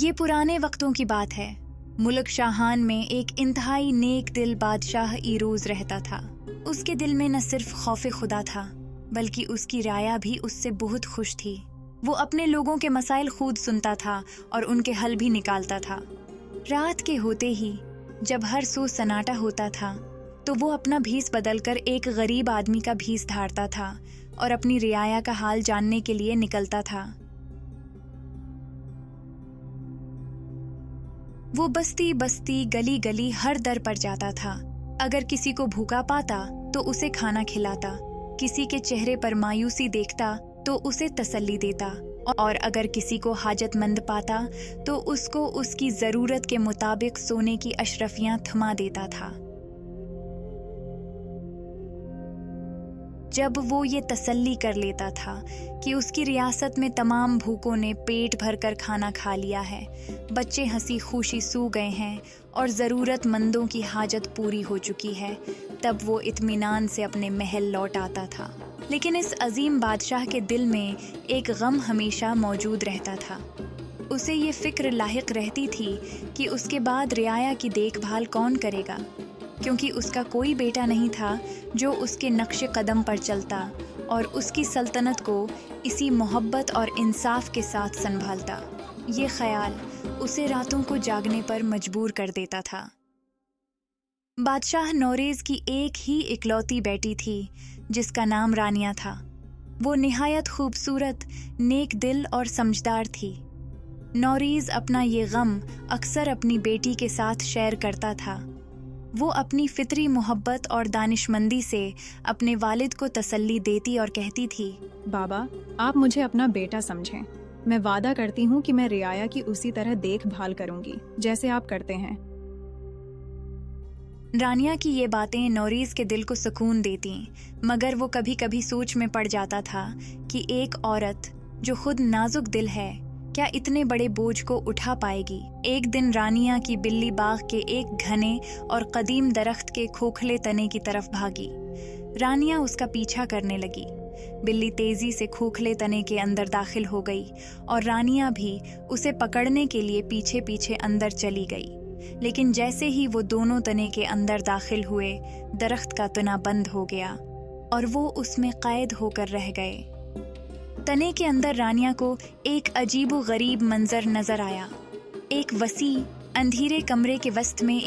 یہ پرانے وقتوں کی بات ہے۔ ملک شاہان میں ایک انتہائی نیک دل بادشاہ ایروز رہتا تھا۔ اس کے دل میں نہ صرف خوف خدا تھا بلکہ اس کی رعایا بھی اس سے بہت خوش تھی۔ وہ اپنے لوگوں کے مسائل خود سنتا تھا اور ان کے حل بھی نکالتا تھا۔ رات کے ہوتے ہی جب ہر سو سناٹا ہوتا تھا تو وہ اپنا بھیس بدل کر ایک غریب آدمی کا بھیس دھارتا تھا اور اپنی رعایا کا حال جاننے کے لیے نکلتا تھا۔ وہ بستی بستی گلی گلی ہر در پر جاتا تھا۔ اگر کسی کو بھوکا پاتا تو اسے کھانا کھلاتا، کسی کے چہرے پر مایوسی دیکھتا تو اسے تسلی دیتا، اور اگر کسی کو حاجت مند پاتا تو اس کو اس کی ضرورت کے مطابق سونے کی اشرفیاں تھما دیتا تھا۔ جب وہ یہ تسلی کر لیتا تھا کہ اس کی ریاست میں تمام بھوکوں نے پیٹ بھر کر کھانا کھا لیا ہے، بچے ہنسی خوشی سو گئے ہیں اور ضرورت مندوں کی حاجت پوری ہو چکی ہے، تب وہ اطمینان سے اپنے محل لوٹ آتا تھا۔ لیکن اس عظیم بادشاہ کے دل میں ایک غم ہمیشہ موجود رہتا تھا۔ اسے یہ فکر لاحق رہتی تھی کہ اس کے بعد رعایا کی دیکھ بھال کون کرے گا، کیونکہ اس کا کوئی بیٹا نہیں تھا جو اس کے نقش قدم پر چلتا اور اس کی سلطنت کو اسی محبت اور انصاف کے ساتھ سنبھالتا۔ یہ خیال اسے راتوں کو جاگنے پر مجبور کر دیتا تھا۔ بادشاہ نوریز کی ایک ہی اکلوتی بیٹی تھی جس کا نام رانیہ تھا۔ وہ نہایت خوبصورت، نیک دل اور سمجھدار تھی۔ نوریز اپنا یہ غم اکثر اپنی بیٹی کے ساتھ شیئر کرتا تھا۔ وہ اپنی فطری محبت اور دانشمندی سے اپنے والد کو تسلی دیتی اور کہتی تھی، بابا، آپ مجھے اپنا بیٹا سمجھیں۔ میں وعدہ کرتی ہوں کہ میں رعایا کی اسی طرح دیکھ بھال کروں گی جیسے آپ کرتے ہیں۔ رانیہ کی یہ باتیں نوریز کے دل کو سکون دیتیں، مگر وہ کبھی کبھی سوچ میں پڑ جاتا تھا کہ ایک عورت جو خود نازک دل ہے کیا اتنے بڑے بوجھ کو اٹھا پائے گی۔ ایک دن رانیہ کی بلی باغ کے ایک گھنے اور قدیم درخت کے کھوکھلے تنے کی طرف بھاگی۔ رانیہ اس کا پیچھا کرنے لگی۔ بلی تیزی سے کھوکھلے تنے کے اندر داخل ہو گئی اور رانیہ بھی اسے پکڑنے کے لیے پیچھے پیچھے اندر چلی گئی۔ لیکن جیسے ہی وہ دونوں تنے کے اندر داخل ہوئے، درخت کا تنا بند ہو گیا اور وہ اس میں قید ہو کر رہ گئے۔ تنے کے اندر رانیہ کو ایک عجیب و غریب منظر نظر آیا۔ ایک وسیع اندھیرے کمرے کے وسط میں